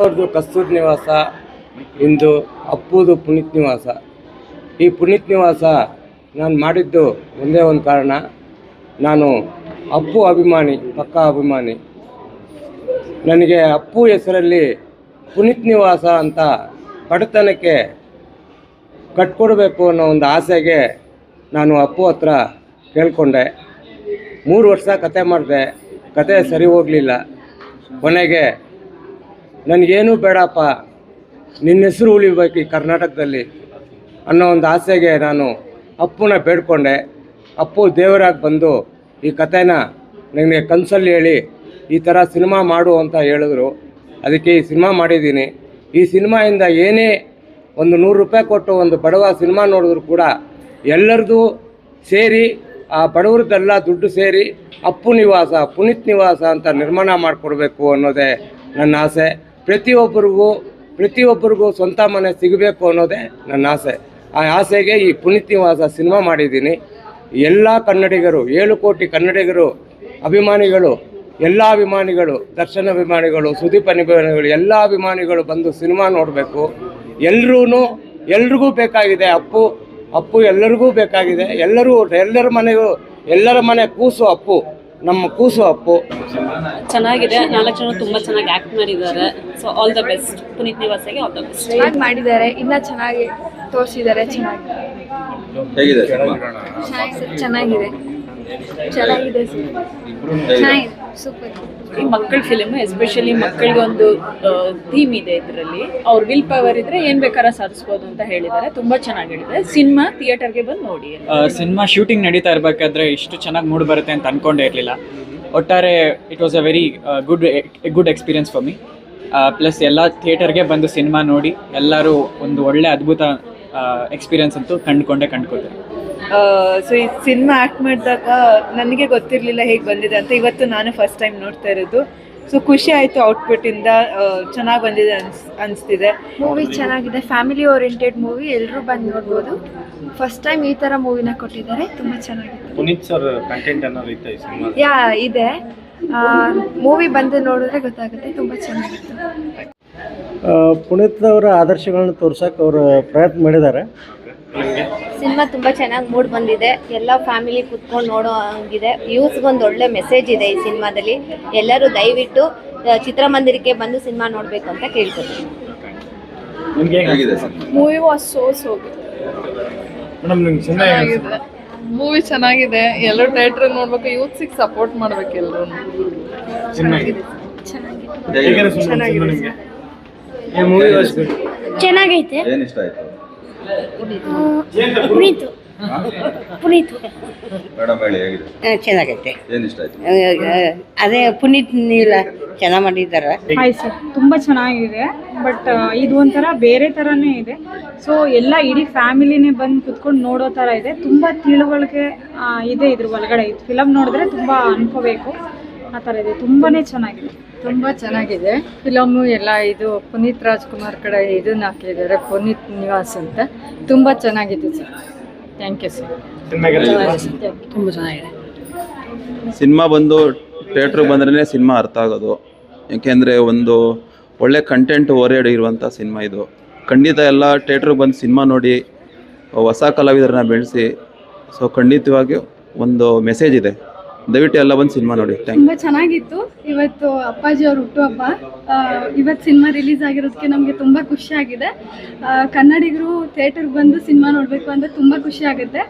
ಅವ್ರದ್ದು ಕಸ್ತೂರಿ ನಿವಾಸ, ಇಂದು ಅಪ್ಪುದು ಪುನೀತ್ ನಿವಾಸ. ಈ ಪುನೀತ್ ನಿವಾಸ ನಾನು ಮಾಡಿದ್ದು ಒಂದೇ ಒಂದು ಕಾರಣ, ನಾನು ಅಪ್ಪು ಅಭಿಮಾನಿ, ಪಕ್ಕಾ ಅಭಿಮಾನಿ. ನನಗೆ ಅಪ್ಪು ಹೆಸರಲ್ಲಿ ಪುನೀತ್ ನಿವಾಸ ಅಂತ ಬಡತನಕ್ಕೆ ಕಟ್ಕೊಡ್ಬೇಕು ಅನ್ನೋ ಒಂದು ಆಸೆಗೆ ನಾನು ಅಪ್ಪು ಹತ್ರ ಕೇಳಿಕೊಂಡೆ. 3 ವರ್ಷ ಕತೆ ಮಾಡಿದೆ, ಕತೆ ಸರಿ ಹೋಗಲಿಲ್ಲ. ಕೊನೆಗೆ ನನಗೇನು ಬೇಡಪ್ಪ, ನಿನ್ನ ಹೆಸರು ಉಳಿಬೇಕು ಈ ಕರ್ನಾಟಕದಲ್ಲಿ ಅನ್ನೋ ಒಂದು ಆಸೆಗೆ ನಾನು ಅಪ್ಪುನ ಬೇಡ್ಕೊಂಡೆ. ಅಪ್ಪು ದೇವರಾಗಿ ಬಂದು ಈ ಕಥೆನ ನನಗೆ ಕನಸಲ್ಲಿ ಹೇಳಿ ಈ ಥರ ಸಿನಿಮಾ ಮಾಡು ಅಂತ ಹೇಳಿದ್ರು. ಅದಕ್ಕೆ ಈ ಸಿನಿಮಾ ಮಾಡಿದ್ದೀನಿ. ಈ ಸಿನಿಮಾಯಿಂದ ಏನೇ ಒಂದು 100 ರೂಪಾಯಿ ಕೊಟ್ಟು ಒಂದು ಬಡವ ಸಿನಿಮಾ ನೋಡಿದ್ರು ಕೂಡ ಎಲ್ಲರದು ಸೇರಿ, ಆ ಬಡವ್ರದ್ದೆಲ್ಲ ದುಡ್ಡು ಸೇರಿ ಅಪ್ಪು ನಿವಾಸ, ಪುನೀತ್ ನಿವಾಸ ಅಂತ ನಿರ್ಮಾಣ ಮಾಡಿಕೊಡ್ಬೇಕು ಅನ್ನೋದೇ ನನ್ನ ಆಸೆ. ಪ್ರತಿಯೊಬ್ಬರಿಗೂ ಸ್ವಂತ ಮನೆ ಸಿಗಬೇಕು ಅನ್ನೋದೇ ನನ್ನ ಆಸೆ. ಆ ಆಸೆಗೆ ಈ ಪುನೀತ್ ನಿವಾಸ ಸಿನಿಮಾ ಮಾಡಿದ್ದೀನಿ. ಎಲ್ಲ ಕನ್ನಡಿಗರು, 7 ಕೋಟಿ ಕನ್ನಡಿಗರು ಅಭಿಮಾನಿಗಳು, ಎಲ್ಲ ಅಭಿಮಾನಿಗಳು, ದರ್ಶನ್ ಅಭಿಮಾನಿಗಳು, ಸುದೀಪ್ ಅಭಿಮಾನಿಗಳು, ಎಲ್ಲ ಅಭಿಮಾನಿಗಳು ಬಂದು ಸಿನಿಮಾ ನೋಡಬೇಕು. ಎಲ್ರಿಗೂ ಬೇಕಾಗಿದೆ ಅಪ್ಪು ಎಲ್ಲರಿಗೂ ಬೇಕಾಗಿದೆ. ಎಲ್ಲರ ಮನೆ ಕೂಸು ಅಪ್ಪು, ನಮ್ಮ ಕೂಸು ಅಪ್ಪು. ಚೆನ್ನಾಗಿದೆ. 4 ಜನ ತುಂಬಾ ಚೆನ್ನಾಗಿ ಆಕ್ಟ್ ಮಾಡಿದ್ದಾರೆ. So all the best Puneet ನಿವಾಸಗೆ, ಆಲ್ ದ ಬೆಸ್ಟ್. ಚೆನ್ನಾಗಿ ಮಾಡಿದ್ದಾರೆ, ಇನ್ನ ಚೆನ್ನಾಗಿ ತೋರಿಸಿದ್ದಾರೆ. ಹೇಗಿದೆ ಚೆನ್ನಾಗಿದೆ ಸೂಪರ್. ಈ ಮಕ್ಕಳ ಫಿಲಿಮ್, ಎಸ್ಪೆಷಲಿ ಮಕ್ಕಳಿಗೆ ಒಂದು ಥೀಮ್ ಇದೆ. ಇದರಲ್ಲಿ ಅವ್ರ ವಿಲ್ ಪವರ್ ಇದ್ರೆ ಏನ್ ಬೇಕಾದ್ರೂ ಸಾಧಿಸ್ಬೋದು ಅಂತ ಹೇಳಿದ್ದಾರೆ. ತುಂಬಾ ಚೆನ್ನಾಗಿ ಹೇಳಿದೆ. ಸಿನಿಮಾ ಥಿಯೇಟರ್ಗೆ ಬಂದು ನೋಡಿ. ಸಿನಿಮಾ ಶೂಟಿಂಗ್ ನಡೀತಾ ಇರಬೇಕಾದ್ರೆ ಇಷ್ಟು ಚೆನ್ನಾಗಿ ಮೂಡ್ ಬರುತ್ತೆ ಅಂತ ಅನ್ಕೊಂಡೇ ಇರಲಿಲ್ಲ. ಒಟ್ಟಾರೆ it was a very good experience for me. Plus ಎಲ್ಲ ಥಿಯೇಟರ್ಗೆ ಬಂದು ಸಿನಿಮಾ ನೋಡಿ ಎಲ್ಲರೂ ಒಂದು ಒಳ್ಳೆ ಅದ್ಭುತ ಎಕ್ಸ್ಪೀರಿಯನ್ಸ್ ಅಂತೂ ಕಂಡ್ಕೋತಾರೆ. ಸೊ ಈ ಸಿನಿಮಾ ಆ್ಯಕ್ಟ್ ಮಾಡಿದಾಗ ನನಗೆ ಗೊತ್ತಿರಲಿಲ್ಲ ಹೇಗೆ ಬಂದಿದೆ ಅಂತ. ಇವತ್ತು ನಾನು ಫಸ್ಟ್ ಟೈಮ್ ನೋಡ್ತಾ ಇರೋದು. ಸೊ ಖುಷಿ ಆಯಿತು. ಔಟ್ಪುಟ್ಟಿಂದ ಚೆನ್ನಾಗಿ ಬಂದಿದೆ ಅನಿಸ್ತಿದೆ. ಮೂವಿ ಚೆನ್ನಾಗಿದೆ, ಫ್ಯಾಮಿಲಿ ಓರಿಯೆಂಟೆಡ್ ಮೂವಿ, ಎಲ್ಲರೂ ಬಂದು ನೋಡ್ಬೋದು. ಫಸ್ಟ್ ಟೈಮ್ ಈ ಥರ ಮೂವಿನ ಕೊಟ್ಟಿದ್ದಾರೆ, ತುಂಬ ಚೆನ್ನಾಗಿದೆ. ಪುನೀತ್ ಸರ್ ಕಂಟೆಂಟ್ ಅನ್ನೋದು ಇತ್ತು ಈ ಸಿನಿಮಾ? ಇದೆ. ಮೂವಿ ಬಂದು ನೋಡಿದ್ರೆ ಗೊತ್ತಾಗುತ್ತೆ, ತುಂಬ ಚೆನ್ನಾಗಿತ್ತು. ಪುನೀತ್ ಅವರ ಆದರ್ಶಗಳನ್ನ ತೋರ್ಸಕ್ಕೆ ಅವರು ಪ್ರಯತ್ನ ಮಾಡಿದ್ದಾರೆ. ಸಿನಿಮಾ ತುಂಬ ಚೆನ್ನಾಗಿ ಮೂಡ್ ಬಂದಿದೆ. ಎಲ್ಲ ಫ್ಯಾಮಿಲಿ ಕುತ್ಕೊಂಡು ನೋಡೋ ಹಂಗಿದೆ. ಯೂತ್ಗೊಂದು ಒಳ್ಳೆ ಮೆಸೇಜ್ ಇದೆ ಈ ಸಿನಿಮಾದಲ್ಲಿ. ಎಲ್ಲರೂ ದಯವಿಟ್ಟು ಚಿತ್ರಮಂದಿರಕ್ಕೆ ಬಂದು ಸಿನಿಮಾ ನೋಡಬೇಕು ಅಂತ ಕೇಳ್ಕೊತೀನಿ. ಮೂವಿ ವಾಸ್ ಸೋ ಚೆನ್ನಾಗಿದೆ. ಮೂವಿ ಚೆನ್ನಾಗಿದೆ. ಎಲ್ಲರೂ ಥಿಯೇಟರ್ ನೋಡ್ಬೇಕು. ಯೂತ್ಸಿಗೆ ಸಪೋರ್ಟ್ ಮಾಡ್ಬೇಕು ಎಲ್ಲರೂ. ಚೆನ್ನಾಗೈತೆ. ಪುನೀತ್ ಚೆನ್ನಾಗೈತೆ. ಅದೇ ಪುನೀತ್ ನೀಲ ಚೆನ್ನಾಗಿ ಮಾಡಿದ್ದಾರೆ. ಹಾಯ್ ಸರ್, ತುಂಬ ಚೆನ್ನಾಗಿದೆ. ಬಟ್ ಇದು ಒಂಥರ ಬೇರೆ ಥರನೇ ಇದೆ. ಸೊ ಎಲ್ಲ ಇಡೀ ಫ್ಯಾಮಿಲಿನೇ ಬಂದು ಕುತ್ಕೊಂಡು ನೋಡೋ ಥರ ಇದೆ. ತುಂಬ ತಿಳುವಳಿಕೆ ಇದೆ ಇದ್ರ ಒಳಗಡೆ. ಇದು ಫಿಲಮ್ ನೋಡಿದ್ರೆ ತುಂಬ ಅನ್ಕೋಬೇಕು ಆ ಥರ ಇದೆ. ತುಂಬಾ ಚೆನ್ನಾಗಿದೆ. ತುಂಬ ಚೆನ್ನಾಗಿದೆ ಫಿಲಮು ಎಲ್ಲ. ಇದು ಪುನೀತ್ ರಾಜ್ಕುಮಾರ್ ಕಡೆ ಇದನ್ನ ಹಾಕಿದ್ದಾರೆ, ಪುನೀತ್ ನಿವಾಸ್ ಅಂತ. ತುಂಬ ಚೆನ್ನಾಗಿದೆ ಸರ್. Thank you sir. ತುಂಬ ಚೆನ್ನಾಗಿದೆ. ಸಿನಿಮಾ ಬಂದು ಥಿಯೇಟ್ರಿಗೆ ಬಂದ್ರೇ ಸಿನಿಮಾ ಅರ್ಥ ಆಗೋದು. ಯಾಕೆಂದರೆ ಒಂದು ಒಳ್ಳೆ ಕಂಟೆಂಟ್ ಓರಿಯೆಂಟೆಡ್ ಇರುವಂಥ ಸಿನಿಮಾ ಇದು. ಖಂಡಿತ ಎಲ್ಲ ಥಿಯೇಟ್ರಿಗೆ ಬಂದು ಸಿನಿಮಾ ನೋಡಿ ಹೊಸ ಕಲಾವಿದರನ್ನ ಬೆಳೆಸಿ. ಸೊ ಖಂಡಿತವಾಗಿಯೂ ಒಂದು ಮೆಸೇಜ್ ಇದೆ. ದಯವಿಟ್ಟು ಎಲ್ಲ ಬಂದು ಸಿನಿಮಾ ನೋಡಿ. ತುಂಬ ಚೆನ್ನಾಗಿತ್ತು. ಇವತ್ತು ಅಪ್ಪಾಜಿ ಅವ್ರ ಹುಟ್ಟುಹಬ್ಬ. ಇವತ್ತು ಸಿನಿಮಾ ರಿಲೀಸ್ ಆಗಿರೋದಕ್ಕೆ ನಮಗೆ ತುಂಬ ಖುಷಿ ಆಗಿದೆ. ಕನ್ನಡಿಗರು ಥಿಯೇಟರ್ಗೆ ಬಂದು ಸಿನಿಮಾ ನೋಡಬೇಕು ಅಂದರೆ ತುಂಬ ಖುಷಿ ಆಗುತ್ತೆ.